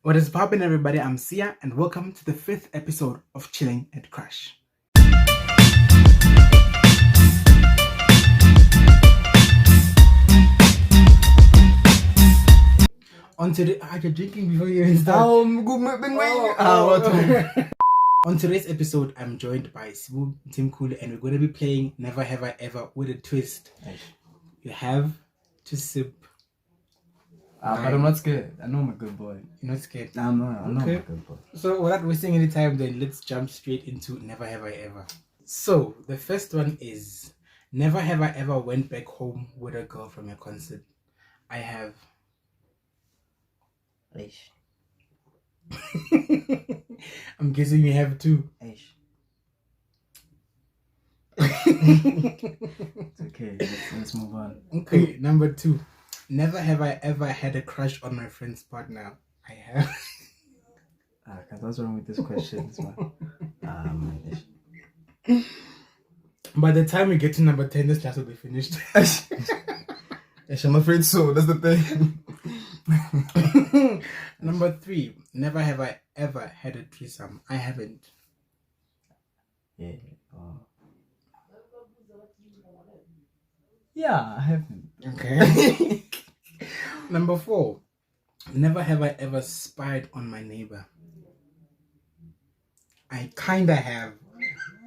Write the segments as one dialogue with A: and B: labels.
A: What is poppin', everybody? I'm Sia, and welcome to the 5th episode of Chillin and Crush. On today, you're drinking before you even start. On today's episode, I'm joined by Sbu Mtimkulu, and we're going to be playing Never Have I Ever with a twist. You have to sip.
B: But I'm not scared. I know I'm a good boy.
A: You're not scared?
B: I'm a good boy.
A: So without wasting any time, then let's jump straight into Never Have I Ever. So the first one is, never have I ever went back home with a girl from a concert. I have.
B: Aish.
A: I'm guessing you have two.
B: Aish. It's okay. Let's move on.
A: Okay, number 2. Never have I ever had a crush on my friend's partner. I have.
B: What's wrong with these questions, man?
A: By the time we get to number 10, this class will be finished.
B: I'm afraid so. That's the thing.
A: Number 3. Never have I ever had a threesome. I haven't.
B: Yeah. Yeah, I haven't.
A: Okay. Number 4. Never have I ever spied on my neighbor. I kinda have,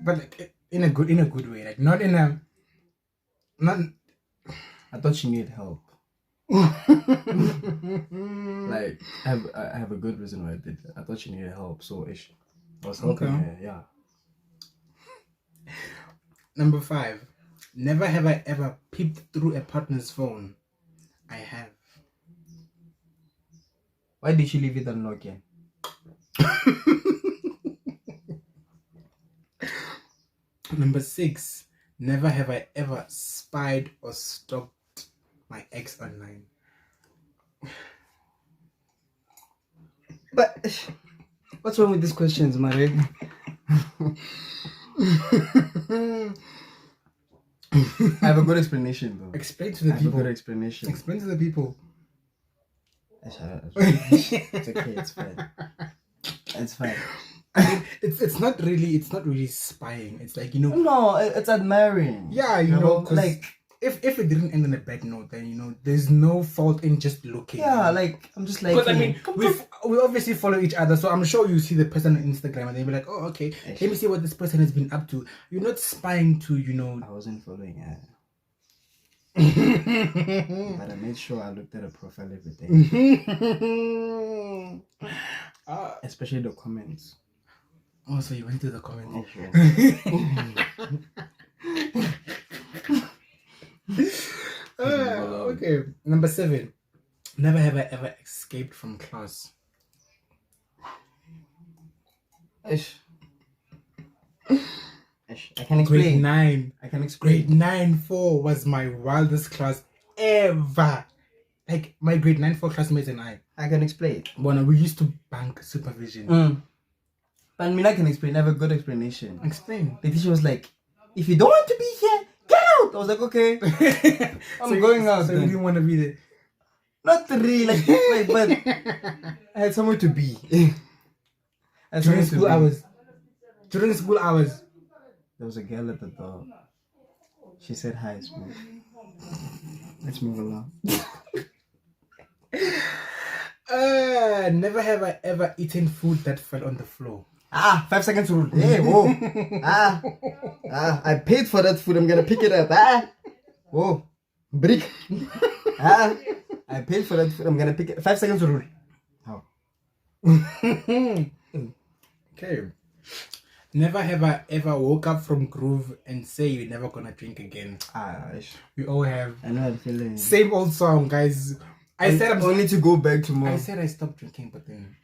A: but like in a good way, like not.
B: I thought she needed help. Like I have a good reason why I did that. I thought she needed help, so I was helping her. Yeah.
A: Number 5. Never have I ever peeped through a partner's phone. I have.
B: Why did she leave it unlocked?
A: Number 6. Never have I ever spied or stalked my ex online.
B: But what's wrong with these questions, Marek? I have a good explanation, though.
A: Explain to the people.
B: I have a good explanation.
A: Explain to the people.
B: It's okay. It's fine. It's fine.
A: I mean, it's not really spying. It's like,
B: No, it's admiring.
A: Yeah, you know, like if it didn't end on a bad note, then there's no fault in just looking.
B: Yeah, like I'm just like.
A: Because I mean, we obviously follow each other, so I'm sure you see the person on Instagram and they'll be like, oh, okay, let me see what this person has been up to. You're not spying to,
B: I wasn't following her. But I made sure I looked at her profile every day. Especially the comments.
A: Oh, so you went to the comments. Okay. Number 7. Never have I ever escaped from class.
B: I can explain.
A: Grade 9.
B: I can explain.
A: Grade 9-4 was my wildest class ever. Like my grade 9-4 classmates and I
B: can explain.
A: When we used to bank supervision.
B: But I mean, I can explain. I have a good explanation.
A: Explain.
B: The teacher was like, if you don't want to be here, get out. I was like, okay. I'm going out.
A: So you didn't want to be there?
B: Not really. But I had somewhere to be.
A: During school hours. During school hours.
B: There was a girl at the door. She said hi, Smooth. Let's move along.
A: Never have I ever eaten food that fell on the floor.
B: 5 seconds rule. Hey, whoa. I paid for that food. I'm gonna pick it up. Whoa. Brick. I paid for that food. I'm gonna pick it. 5 seconds rule. How?
A: Okay. Never have I ever woke up from groove and say you're never gonna drink again. We all have.
B: I know that feeling.
A: Same old song, guys. I said I'm
B: only to go back tomorrow.
A: I said I stopped drinking, but then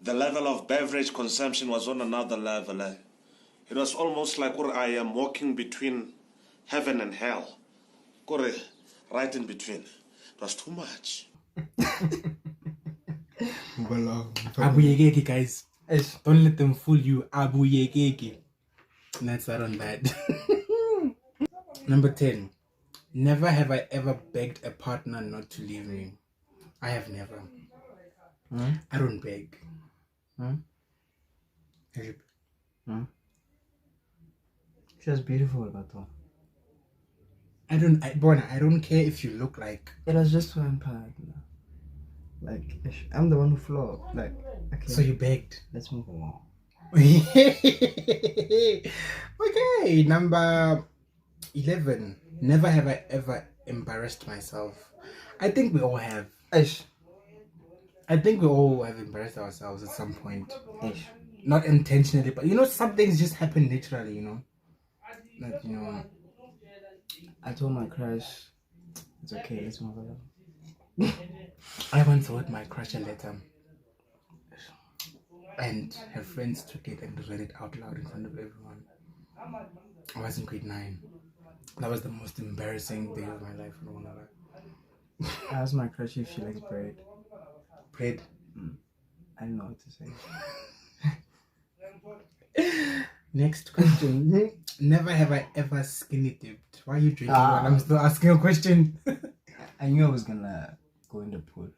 C: the level of beverage consumption was on another level. It was almost like I am walking between heaven and hell. Right in between. It was too much.
A: Abuyekeke, guys. Don't let them fool you. Abuyekeke. That's that on that. Number 10. Never have I ever begged a partner not to leave me. I have never. I don't beg.
B: Hmm?
A: Have you-
B: She was beautiful, but
A: I don't care if you look like.
B: it was just one partner. Like, I'm the one who flopped. Like, okay.
A: So you begged.
B: Let's move along.
A: Okay, number 11. Never have I ever embarrassed myself. I think we all have.
B: Ish.
A: I think we all have embarrassed ourselves at some point.
B: Ish.
A: Not intentionally, but some things just happen naturally, Like,
B: I told my crush, it's okay, let's move along.
A: I once wrote my crush a letter. And her friends took it and read it out loud in front of everyone. I was in grade 9. That was the most embarrassing day of my life. I don't wanna lie.
B: I asked my crush if she likes bread.
A: Bread.
B: I don't know what to say.
A: Next question. Never have I ever skinny dipped. Why are you drinking while I'm still asking a question?
B: I knew I was gonna go in the pool.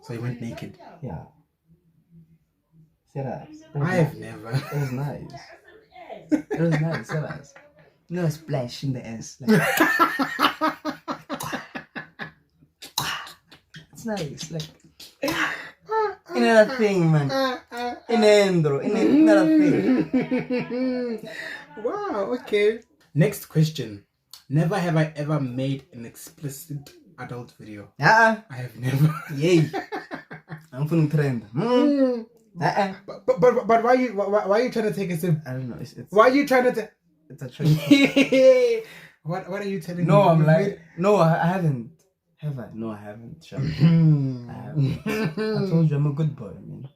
A: So you went naked?
B: Yeah. Serious.
A: I have never.
B: It was nice. It was nice, serious. No splash in the ass. Like, it's nice. Like, another thing, man. Another thing.
A: Wow, okay. Next question. Never have I ever made an explicit adult video. I have never.
B: Yay. I'm feeling trend.
A: But why are you trying to take a sip?
B: I don't know.
A: Why are you trying to take?
B: It's a trend.
A: What are you telling me?
B: No, I'm like, no, I haven't. Have I? No, I haven't. I haven't. I told you I'm a good boy, man.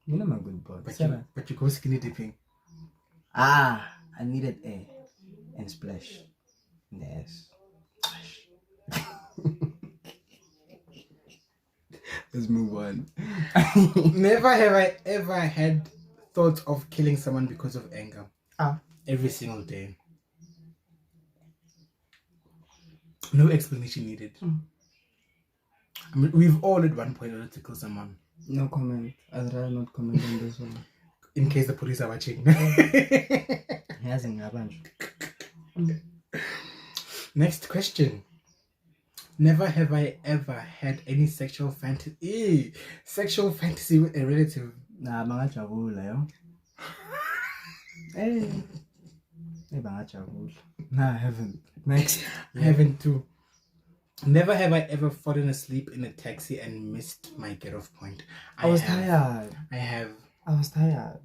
B: You know I'm a good boy.
A: But you go skinny dipping.
B: I needed air and splash in the ass. Let's move on.
A: Never have I ever had thoughts of killing someone because of anger. Every single day. No explanation needed. I mean, we've all at one point wanted to kill someone.
B: No comment. I'd rather not comment on this one.
A: In case the police are watching.
B: Hasn't happened.
A: Next question. Never have I ever had any sexual fantasy with a relative.
B: Nah, bangajabula yo. Hey, bangajabula. Nah, I haven't. Next.
A: I haven't too. Never have I ever fallen asleep in a taxi and missed my get-off point.
B: I was tired.
A: I have.
B: I was tired.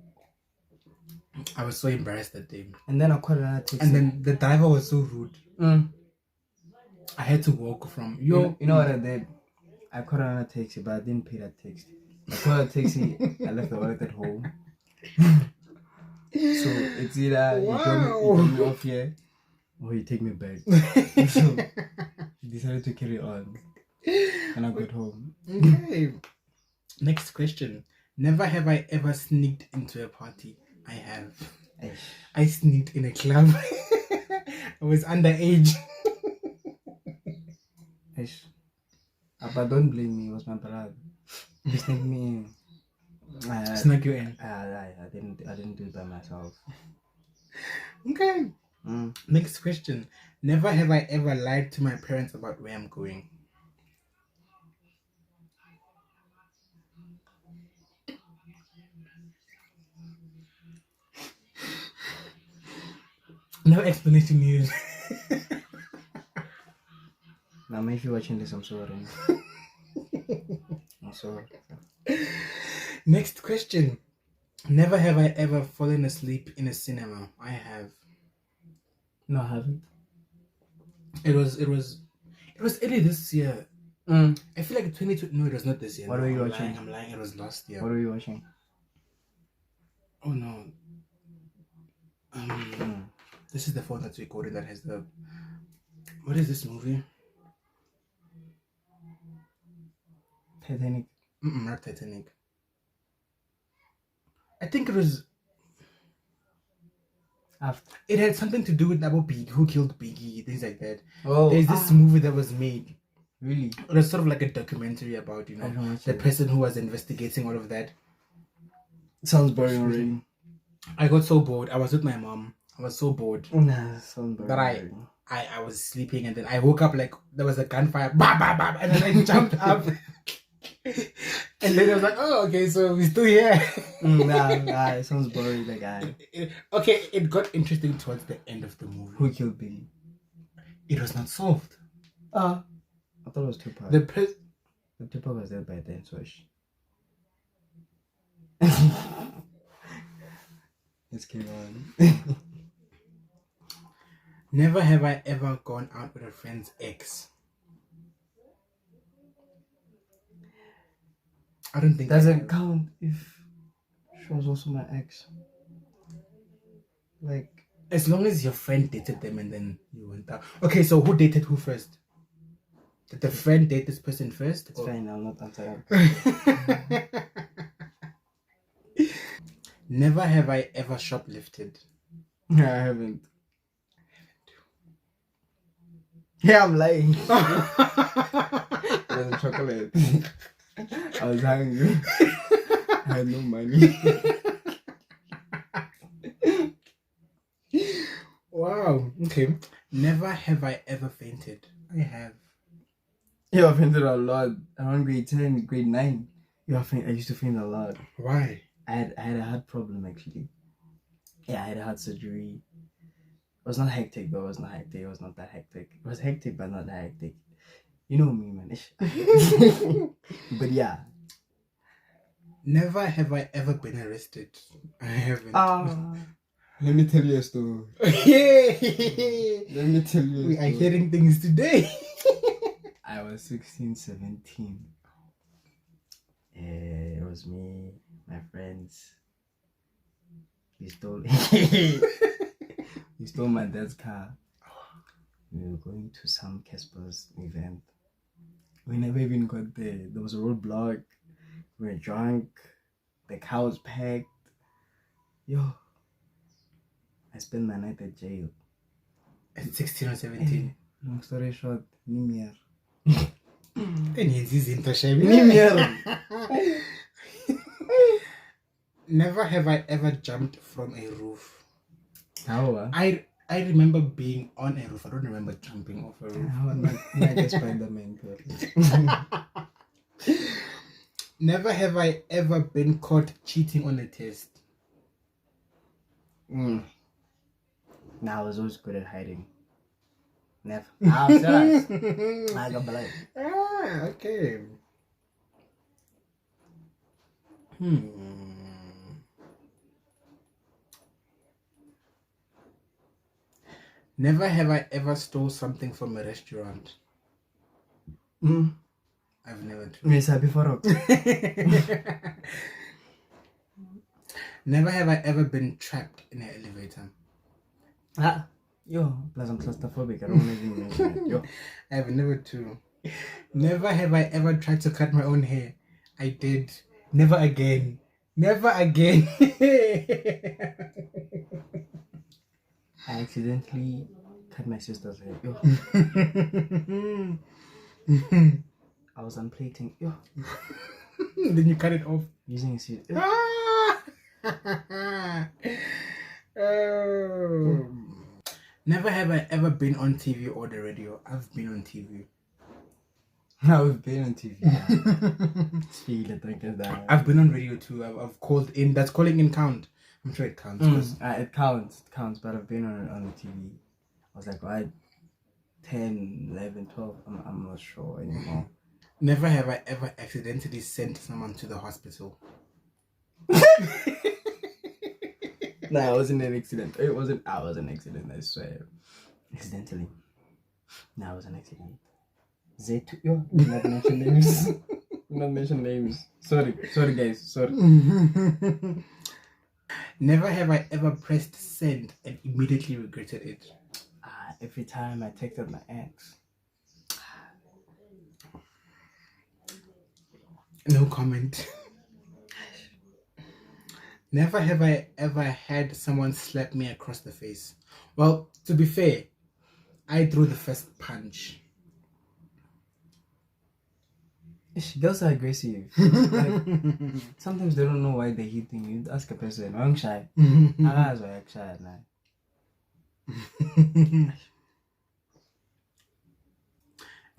A: I was so embarrassed that day.
B: And then I called another taxi.
A: And then the driver was so rude. I had to walk from
B: You know what I did? I called another taxi, but I didn't pay that taxi. I called a taxi. I left the wallet at home. So it's either you drop me off here, or you take me back. So he decided to carry on, and I got home.
A: Okay. Next question. Never have I ever sneaked into a party. I have. I sneaked in a club. I was underage.
B: But don't blame me. It was my brother. He sneaked me in.
A: Snuck you in.
B: I didn't do it by myself.
A: Okay. Next question. Never have I ever lied to my parents about where I'm going. No explanation needed.
B: Now, if you're watching this, I'm sorry. I'm sorry.
A: Next question. Never have I ever fallen asleep in a cinema. I have.
B: No, I haven't.
A: It was early this year. I feel like 2020. No, it was not this year.
B: What were you watching?
A: I'm lying. It was last year.
B: What were you watching?
A: Oh no. This is the phone that's recorded that has the. What is this movie?
B: Titanic.
A: Not Titanic. I think it was.
B: After.
A: It had something to do with Abu Biggie, who killed Biggie, things like that.
B: Oh,
A: There's this movie that was made.
B: Really?
A: It was sort of like a documentary about,
B: I don't watch
A: the
B: it.
A: person who was investigating all of that.
B: Sounds boring already.
A: I got so bored. I was with my mom. I was so bored
B: Nah, sounds boring.
A: that
B: already.
A: I was sleeping, and then I woke up like there was a gunfire, bah, bah, bah, and then I jumped up. And then I was like, oh, okay, so we're still here.
B: Nah, it sounds boring. Like
A: Okay, it got interesting towards the end of the movie.
B: who killed Biggie?
A: It was not solved.
B: I thought it was Tupac.
A: The
B: Tupac was dead by then, so let's carry on.
A: Never have I ever gone out with a friend's ex. I don't think
B: Doesn't count if she was also my ex. Like,
A: as long as your friend dated them and then you went out. Okay, so who dated who first? Did the friend date this person first?
B: it's fine, I'll not answer
A: that. Never have I ever shoplifted.
B: I haven't. Yeah, I'm lying. It was a chocolate. I was hungry. I had no money.
A: Wow. Okay. Never have I ever fainted. I have.
B: Yeah, I fainted a lot. Around grade 10, grade 9. I used to faint a lot.
A: Why?
B: I had a heart problem actually. Yeah, I had a heart surgery. It was not hectic though. It was not hectic. It was not that hectic. It was hectic, but not that hectic. You know me, man. But yeah.
A: Never have I ever been arrested. I haven't.
B: Let me tell you a story.
A: Yay!
B: Let me tell you a story.
A: We are hearing things today.
B: I was 16, 17. It was me, my friends. We stole my dad's car. We were going to some Casper's event. We never even got there. There was a roadblock. We were drunk. The car was packed. Yo, I spent my night at jail.
A: At 16 or 17.
B: Long story short, Nimir.
A: Never have I ever jumped from a roof.
B: How?
A: I remember being on a roof. I don't remember jumping off a roof.
B: Like a Spider-Man.
A: Never have I ever been caught cheating on a test.
B: Nah, I was always good at hiding. Never. I got believe.
A: Okay. Never have I ever stole something from a restaurant. I've never. Never have I ever been trapped in an elevator.
B: Yo, plus I'm claustrophobic. I don't want to even mention it. Yo,
A: I have never too. Never have I ever tried to cut my own hair. I did. Never again. Never again.
B: I accidentally cut my sister's hair. Yo. I was unplating. Yo.
A: Then you cut it off.
B: Using a scissors.
A: Oh. Never have I ever been on TV or the radio. I've been on TV.
B: I've been on TV.
A: I've been on radio too. I've called in. Does calling in count? I'm sure it counts.
B: It counts, but I've been on the TV. I was like, right, 10, 11, 12. I'm not sure anymore.
A: Never have I ever accidentally sent someone to the hospital.
B: Nah, it wasn't an accident. I was an accident, I swear. Accidentally. Nah, it was an accident. Z2. Yo, not mention names. Not mention names. Sorry guys. Sorry.
A: Never have I ever pressed send and immediately regretted it.
B: Every time I texted my ex.
A: No comment. Never have I ever had someone slap me across the face. Well, to be fair, I threw the first punch.
B: Girls are aggressive. Like, sometimes they don't know why they're hitting you. Ask a person, I'm shy. I was like shy now.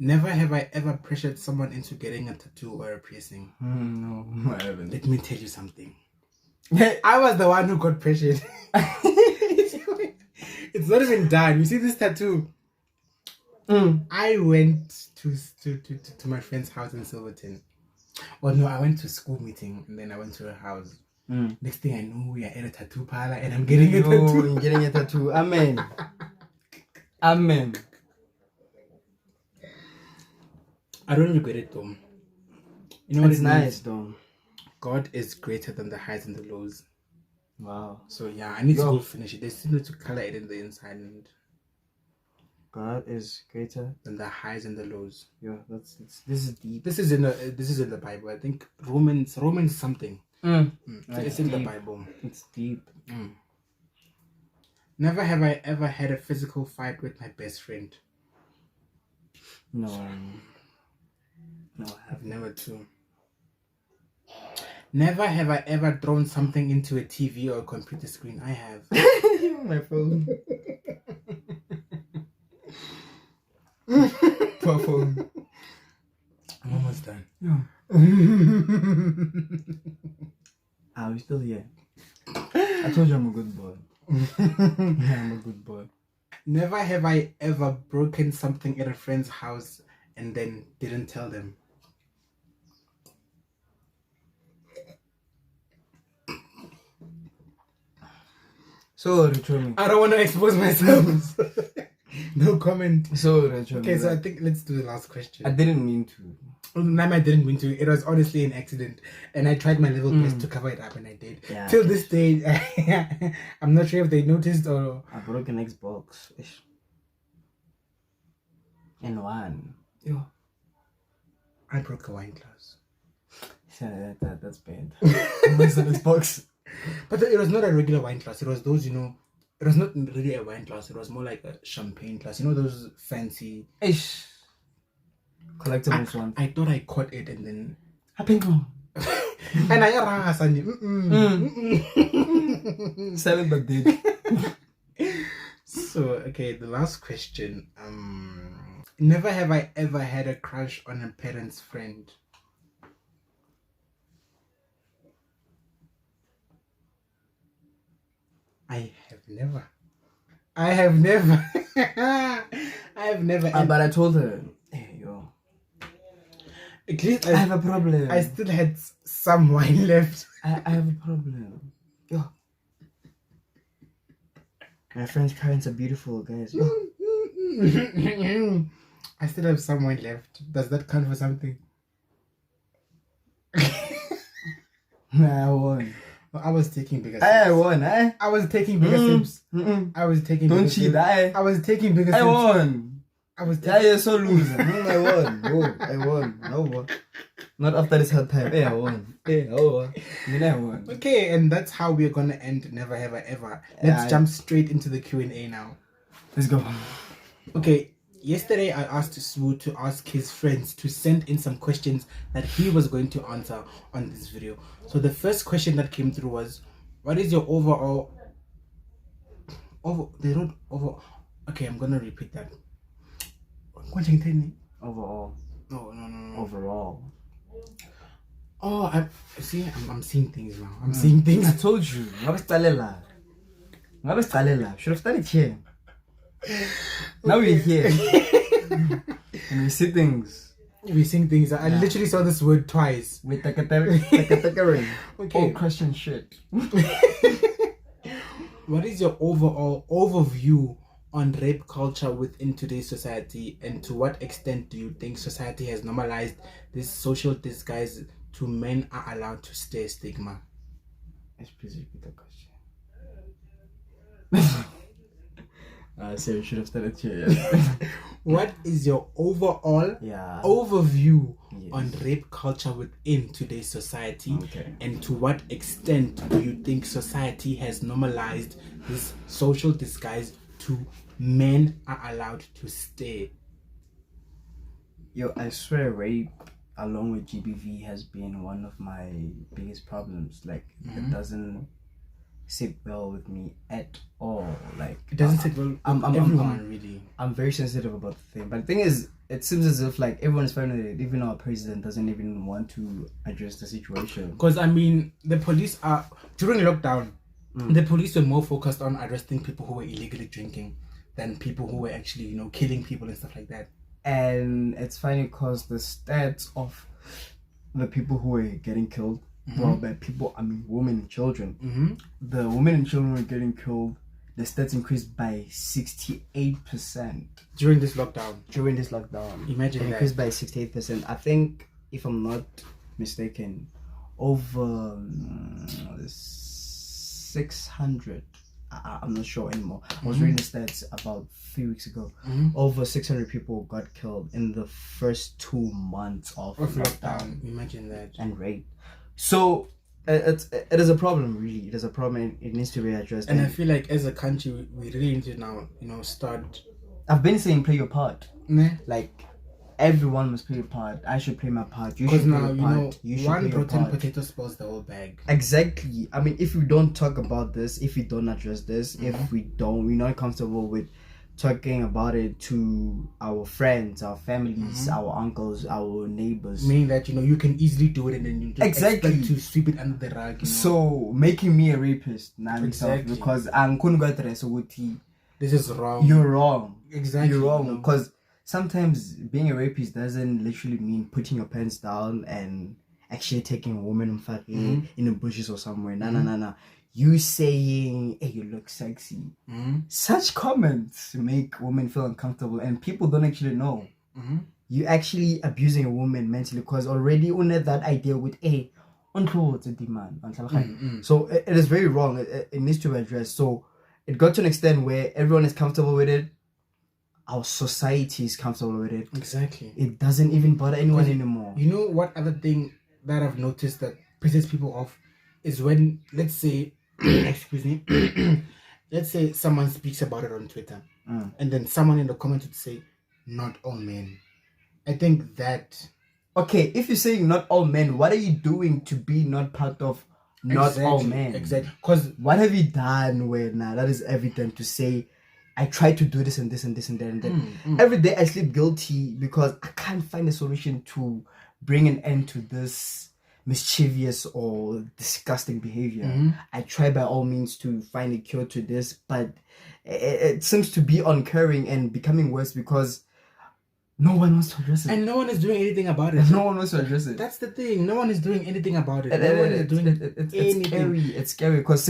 A: Never have I ever pressured someone into getting a tattoo or a piercing.
B: No, I haven't.
A: Let me tell you something. I was the one who got pressured. It's not even done. You see this tattoo? I went to my friend's house in Silverton. Well, no, I went to school meeting and then I went to her house. Next thing I know, we are at a tattoo parlor and I'm getting a tattoo.
B: You're getting a tattoo. Amen. Amen.
A: I don't regret it though. You know what
B: It's
A: it
B: nice
A: means?
B: though.
A: God is greater than the highs and the lows.
B: Wow.
A: So yeah, I need to go finish it. They still need to color it in the inside and
B: God is greater
A: than the highs and the lows.
B: Yeah, this is deep.
A: This is in the Bible. I think Romans something. It's in the Bible.
B: It's deep.
A: Never have I ever had a physical fight with my best friend.
B: No,
A: I've never too. Never have I ever thrown something into a TV or a computer screen. I have.
B: My phone. Poor phone.
A: I'm almost done.
B: Yeah. Are we still here? I told you I'm a good boy. Yeah, I'm a good boy.
A: Never have I ever broken something at a friend's house and then didn't tell them.
B: So, Richomi.
A: I don't want to expose myself. No comment.
B: So, Richomi.
A: Okay, so I think let's do the last question.
B: I didn't mean to.
A: I didn't mean to. It was honestly an accident, and I tried my level best to cover it up, and I did.
B: Yeah,
A: Till this day, I'm not sure if they noticed or.
B: I broke an Xbox. And one.
A: Yo, I broke a wine glass.
B: Yeah, that's bad. What's an Xbox?
A: But it was not a regular wine glass. It was those, it was not really a wine glass. It was more like a champagne glass. You know those fancy.
B: Collectibles one.
A: I thought I caught it and then.
B: Happened.
A: And I
B: Seven but did.
A: So, okay, the last question. Never have I ever had a crush on a parent's friend. I have never.
B: But I told her, hey, yo.
A: At least
B: I have a problem.
A: I still had some wine left.
B: I have a problem. Yo. My friend's parents are beautiful, guys. Yo.
A: I still have some wine left. Does that count for something?
B: I won.
A: I was taking bigger sips.
B: I won, eh?
A: I was taking bigger sips. I was taking
B: Don't
A: bigger
B: cheat,
A: sips.
B: eh?
A: I was taking bigger sips.
B: I won.
A: I was
B: Yeah, you're so loser. I won. Oh, I won. No, not after this hard time. Hey, I won. Hey, oh, I won.
A: Okay, and that's how we're gonna end Never Have I Ever. Let's jump straight into the Q&A now.
B: Let's go.
A: Okay, yesterday I asked Sbu to ask his friends to send in some questions that he was going to answer on this video. So the first question that came through was, what is your overall... Okay, I'm gonna repeat that.
B: Overall.
A: No.
B: Overall.
A: Oh, I'm seeing things now. I'm seeing things.
B: I told you. Should have started here. Now we're here. And we see things.
A: We sing things. I literally saw this word twice.
B: With the
A: Okay.
B: Oh, Christian shit.
A: What is your overall overview on rape culture within today's society, and to what extent do you think society has normalized this social disguise to men are allowed to stay stigma?
B: Please repeat the question. So you should have started here.
A: What is your overall
B: Yeah.
A: overview on rape culture within today's society,
B: Okay.
A: and to what extent do you think society has normalized this social disguise to men are allowed to stay?
B: Yo, I swear rape along with GBV has been one of my biggest problems. Like, it doesn't sit well with me at all. Like,
A: It doesn't sit well with everyone, really.
B: I'm very sensitive about the thing. But the thing is, it seems as if like everyone's fine with it. Even our president doesn't even want to address the situation.
A: Because I mean, the police are during lockdown. The police were more focused on arresting people who were illegally drinking than people who were actually, killing people and stuff like that.
B: And it's funny because the stats of the people who were getting killed, well, by people, I mean women and children. The women and children were getting killed. The stats increased by 68%
A: During this lockdown.
B: it
A: Imagine that.
B: increased by 68%. I think, if I'm not mistaken, over 600. I'm not sure anymore. I was reading the stats about 3 weeks ago. Over 600 people got killed in the first 2 months of lockdown.
A: Imagine that.
B: And rape. So it is a problem, really. It is a problem. It needs to be addressed.
A: And I feel like as a country, we really need to now, start.
B: I've been saying play your part.
A: Nah.
B: Like, everyone must play your part. I should play my part. You should
A: Because
B: play
A: now,
B: your part. You should
A: one
B: play your
A: rotten
B: part.
A: potato spoils the whole bag.
B: Exactly. I mean, if we don't talk about this, if we don't address this, if we're not comfortable with talking about it to our friends, our families, our uncles, our neighbors.
A: Meaning that, you can easily do it and then you just
B: Exactly.
A: expect to sweep it under the rug.
B: So, making me a rapist now
A: Exactly.
B: because I'm
A: This is wrong.
B: you're wrong.
A: Exactly.
B: You're wrong. Because sometimes being a rapist doesn't literally mean putting your pants down and actually taking a woman in the bushes or somewhere. No. You saying, hey, you look sexy. Such comments make women feel uncomfortable and people don't actually know. You actually abusing a woman mentally because already you have that idea with, hey, it's a demand. So it is very wrong. It needs to be addressed. So it got to an extent where everyone is comfortable with it. Our society is comfortable with it.
A: Exactly.
B: It doesn't even bother anyone anymore.
A: You know what other thing that I've noticed that pisses people off is when, let's say, excuse me, let's say someone speaks about it on Twitter and then someone in the comments would say, not all men. I think that...
B: Okay, if you're saying not all men, what are you doing to be not part of not all men?
A: Exactly. Because
B: what have you done where now that is evident to say, I tried to do this and this and this and that and that. Every day I sleep guilty because I can't find a solution to bring an end to this mischievous or disgusting behavior. I try by all means to find a cure to this, but it seems to be occurring and becoming worse because no one wants to address it.
A: And no one is doing anything about it.
B: No one wants to address it.
A: That's the thing. No one is doing anything about it. No one is doing anything.
B: It's scary because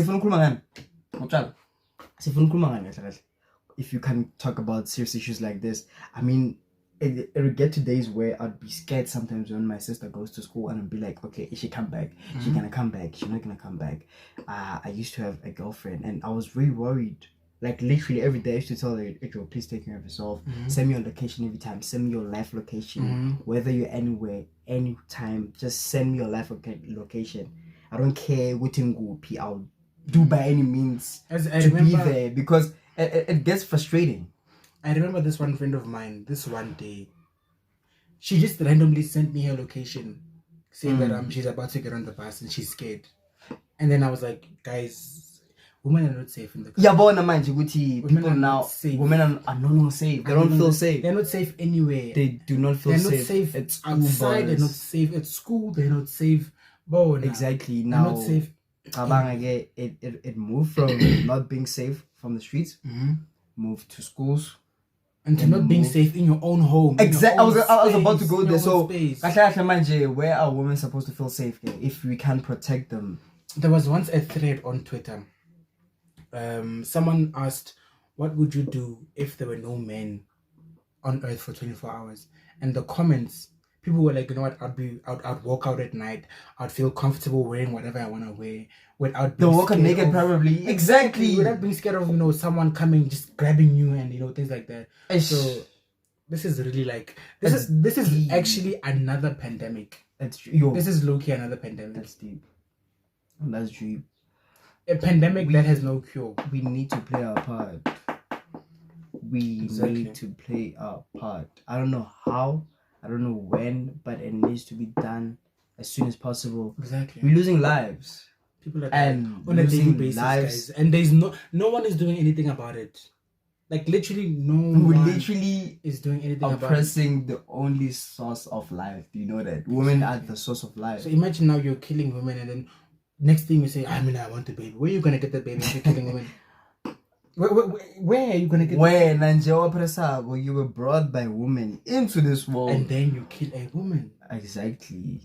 B: if you can talk about serious issues like this, I mean, it will get to days where I'd be scared sometimes when my sister goes to school and I'd be like, okay, is she come back? Is she gonna come back? She's not gonna come back. I used to have a girlfriend and I was very worried. Like literally every day I used to tell her, Rachel, please take care of yourself. Send me your location every time. Send me your live location. Whether you're anywhere, anytime, just send me your live location. I don't care what I'll do by any means to be there because it gets frustrating.
A: I remember this one friend of mine, this one day, she just randomly sent me her location saying that she's about to get on the bus and she's scared. And then I was like, guys, women are not safe in the country.
B: People now, women are no longer safe. They don't feel safe.
A: They're not safe anywhere.
B: They do not feel safe.
A: They're not safe
B: It's
A: outside. They're not safe at school. They're not safe.
B: Exactly.
A: They're
B: Now,
A: not safe.
B: It moved from not being safe from the streets, moved to schools.
A: And to not being safe in your own home.
B: Exactly. I was about to go there. So, where are women supposed to feel safe if we can't protect them?
A: There was once a thread on Twitter. Someone asked, what would you do if there were no men on earth for 24 hours? And the comments, people were like, you know what, I'd walk out at night. I'd feel comfortable wearing whatever I want to wear without being
B: walk out naked probably. Exactly.
A: Without being scared of, someone coming, just grabbing you and, things like that.
B: So
A: this is really like this is actually another pandemic.
B: That's yo.
A: This is low-key another pandemic.
B: That's deep. That's deep.
A: A pandemic that has no cure.
B: We need to play our part. We need to play our part. I don't know how, I don't know when, but it needs to be done as soon as possible.
A: Exactly.
B: We're losing lives.
A: People are
B: and
A: on a daily basis,
B: lives.
A: guys. And there's no one is doing anything about it. Like literally
B: we literally
A: is doing anything about it.
B: Oppressing the only source of life. Do you know that? Women are the source of life.
A: So imagine now you're killing women and then next thing you say, I want a baby. Where are you gonna get the baby if you're killing women? Where are you gonna get
B: where Nanjewa you were brought by women into this world
A: and then you kill a woman?
B: Exactly.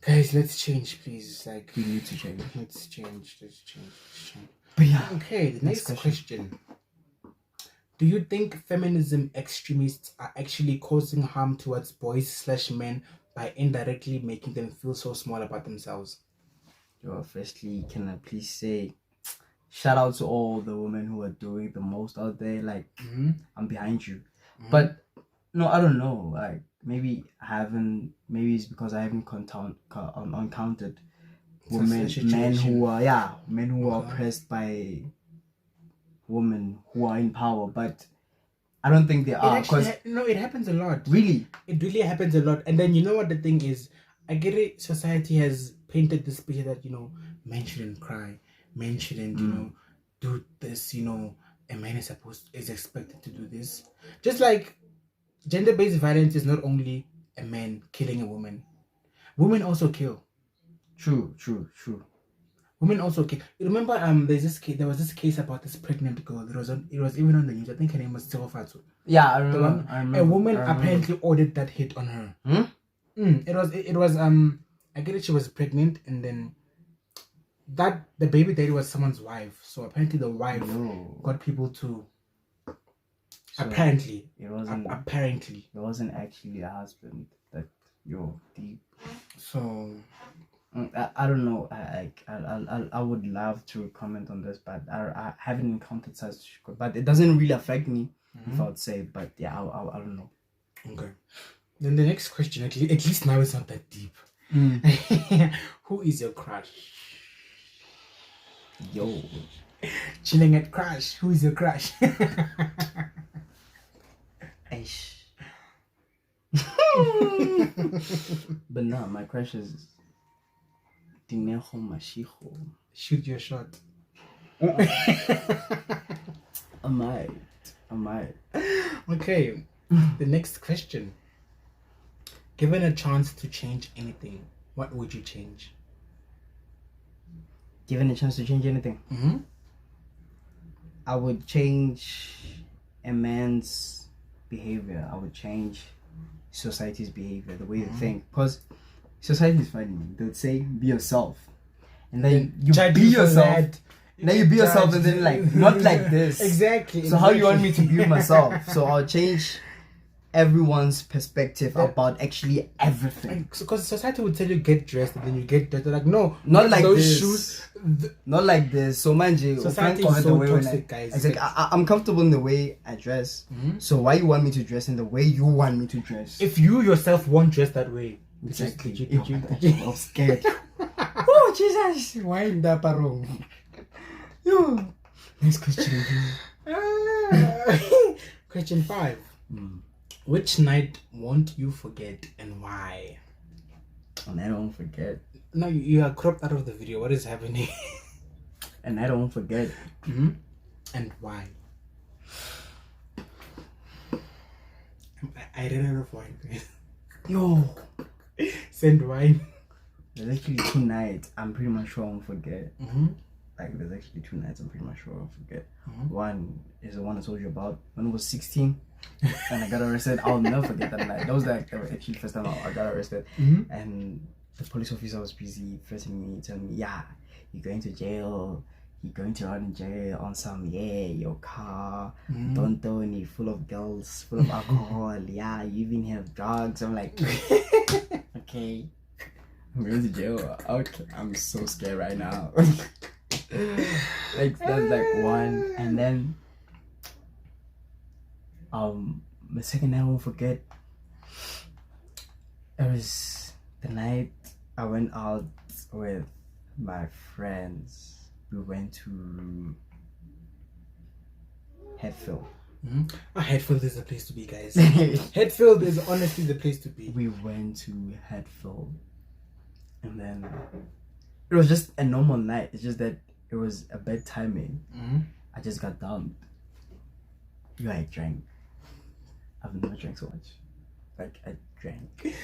A: Guys, let's change, please. Like
B: we need to change.
A: Let's change.
B: But yeah.
A: Okay, the next question. Do you think feminism extremists are actually causing harm towards boys/men by indirectly making them feel so small about themselves?
B: Yo, firstly, can I please say shout out to all the women who are doing the most out there. Like, I'm behind you. But no, I don't know. Like, maybe it's because I haven't encountered men who are oppressed by women who are in power. But I don't think they are.
A: It happens a lot.
B: Really?
A: It really happens a lot. And then you know what the thing is? I get it. Society has painted this picture that, men shouldn't cry. Men shouldn't, do this, a man is expected to do this. Just like gender-based violence is not only a man killing a woman. Women also kill.
B: True.
A: Women also kill. You remember there was this case about this pregnant girl. It was even on the news. I think her name was Fatu.
B: Yeah, I remember.
A: A woman apparently ordered that hit on her. It was I get it, she was pregnant and then the baby daddy was someone's wife. So apparently the wife got people to apparently it
B: wasn't actually a husband that deep.
A: So
B: I don't know. I would love to comment on this, but I haven't encountered such. But it doesn't really affect me, if I would say. But yeah, I don't know.
A: Okay. Then the next question, at least now it's not that deep. Who is your crush?
B: Yo,
A: chilling at crush. Who is your crush?
B: But no, my crush is Dinejo Mashijo.
A: Shoot your shot.
B: I might.
A: Okay, the next question. Given a chance to change anything, what would you change?
B: Given a chance to change anything? I would change a man's behavior. I would change society's behavior, the way you think. Because society is funny. They would say, be yourself. And then you be yourself. Now you be yourself and then not like this.
A: Exactly.
B: So how you want me to be myself? So I'll change everyone's perspective about actually everything.
A: Because society would tell you get dressed and then you get dressed. They're like, no,
B: not like
A: those
B: this.
A: Shoes.
B: Not like this. So manji,
A: society is so toxic, guys.
B: It's like I'm comfortable in the way I dress. So why you want me to dress in the way you want me to dress?
A: If you yourself won't dress that way,
B: exactly. I'm scared. Oh Jesus!
A: Why in that parong?
B: Yo. Next question.
A: Question 5. Which night won't you forget and why?
B: And I don't forget.
A: No, you are cropped out of the video. What is happening?
B: And I don't forget.
A: And why? I ran out of wine.
B: Yo.
A: Send wine.
B: There's actually 2 nights I'm pretty much sure I won't forget. Like there's actually 2 nights I'm pretty much sure I won't forget. One is the one I told you about when I was 16 and I got arrested. I'll never forget that night. That was actually the first time I got arrested. And the police officer was busy threatening me, telling me, yeah, you're going to jail. You're going to run in jail on some, your car, Dontoni, full of girls, full of alcohol. Yeah, you even have drugs. I'm like, okay. I'm going to jail. Okay, I'm so scared right now. Like that's like one, and then The second night I won't forget. It was the night I went out with my friends. We went to Hatfield.
A: Hatfield is the place to be, guys. Hatfield is honestly the place to be.
B: We went to Hatfield, and then it was just a normal night. It's just that it was a bad timing. I just got dumped. I drank. I've never drank so much. Like, I drank.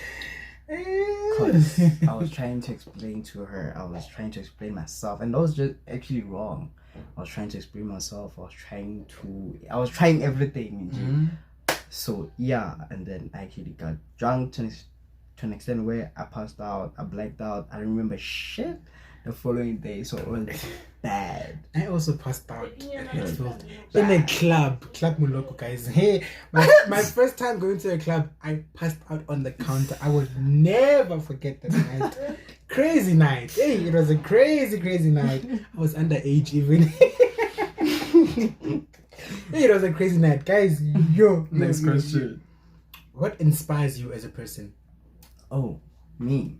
B: Because I was trying to explain to her. I was trying to explain myself. And that was just actually wrong. I was trying to explain myself. I was trying everything. So, yeah. And then I actually got drunk to an extent where I passed out. I blacked out. I didn't remember shit the following day. So it was bad.
A: I also passed out at Hatfield in a club Muloko, guys. Hey, my first time going to a club, I passed out on the counter. I will never forget that night. Crazy night. Hey, it was a crazy night. I was underage even. Hey, it was a crazy night, guys.
B: Next question.
A: What inspires you as a person?
B: Oh, me.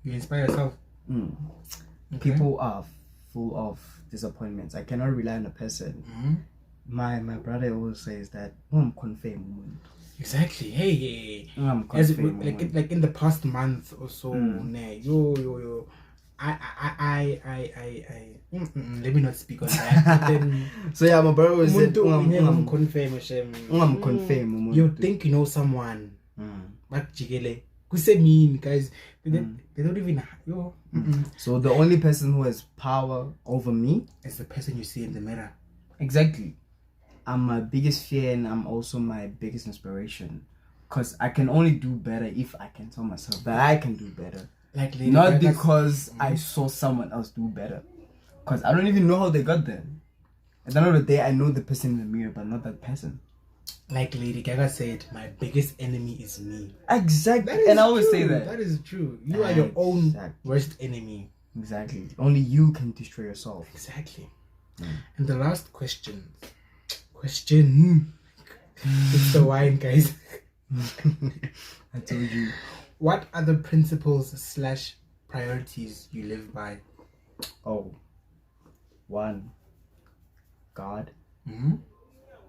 A: You inspire yourself.
B: Okay. People are full of disappointments. I cannot rely on a person. My brother always says that I'm confirmed.
A: Exactly. Hey.
B: I'm
A: As
B: confirmed.
A: like in the past month or so, yo. Let me not speak on that. Then,
B: so yeah, my brother always said,
A: I'm confirmed. You think you know someone? But jigele. Mean guys, they don't even
B: So the only person who has power over me
A: is the person you see in the mirror.
B: Exactly. I'm my biggest fear, and I'm also my biggest inspiration, because I can only do better if I can tell myself that I can do better.
A: Like
B: not because I saw someone else do better, because I don't even know how they got there. At the end of the day, I know the person in the mirror, but not that person.
A: Like Lady Gaga said, my biggest enemy is me.
B: Exactly. And I always say that.
A: That is true. You are your own worst enemy.
B: Exactly. Only you can destroy yourself.
A: Exactly. And the last question. It's the wine, guys.
B: I told you.
A: What are the principles / priorities you live by?
B: Oh. 1. God.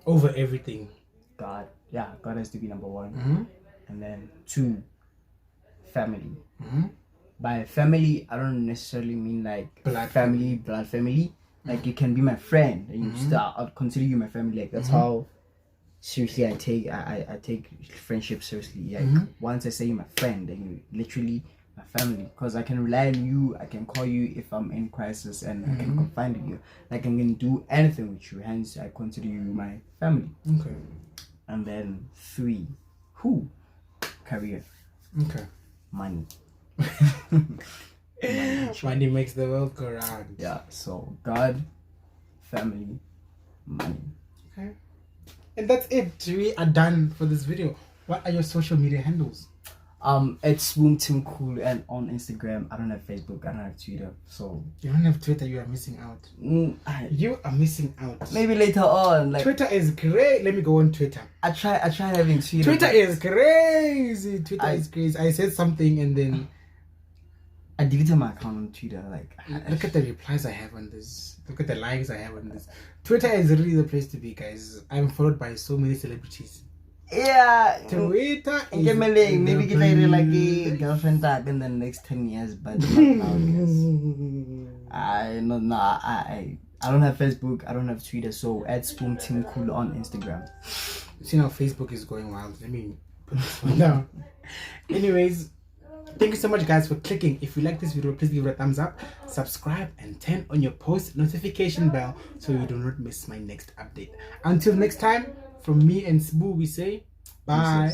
A: Over everything.
B: God. Yeah, God has to be number 1. And then 2, family. By family, I don't necessarily mean like blood family. Like, you can be my friend, and you still, I'll consider you my family. Like, that's how seriously I take friendship seriously. Like, once I say you're my friend, then you literally my family, because I can rely on you. I can call you if I'm in crisis, and I can confide in you. Like, I can do anything with you. Hence, I consider you my family.
A: Okay.
B: And then 3, career.
A: Okay.
B: Money.
A: Money makes the world go round.
B: Yeah. So God, family, money.
A: Okay. And that's it. We are done for this video. What are your social media handles?
B: It's Sbu Mtimkulu, and on Instagram. I don't have Facebook. I don't have Twitter. So
A: you don't have Twitter. You are missing out. You are missing out.
B: Maybe later on. Like,
A: Twitter is great. Let me go on Twitter.
B: I try having Twitter.
A: Twitter is crazy. Twitter is crazy. I said something and then
B: I deleted my account on Twitter. Like,
A: look at the replies I have on this. Look at the likes I have on this. Twitter is really the place to be, guys. I'm followed by so many celebrities.
B: Yeah,
A: Twitter is
B: maybe get like a girlfriend tag in the next 10 years, but not now. I don't have Facebook. I don't have Twitter. So at Sbu Mtimkulu on Instagram.
A: You see now Facebook is going wild. Let me put this one down. Anyways, thank you so much, guys, for clicking. If you like this video, please give it a thumbs up, subscribe, and turn on your post notification bell so you do not miss my next update. Until next time, from me and Sbu, we say bye.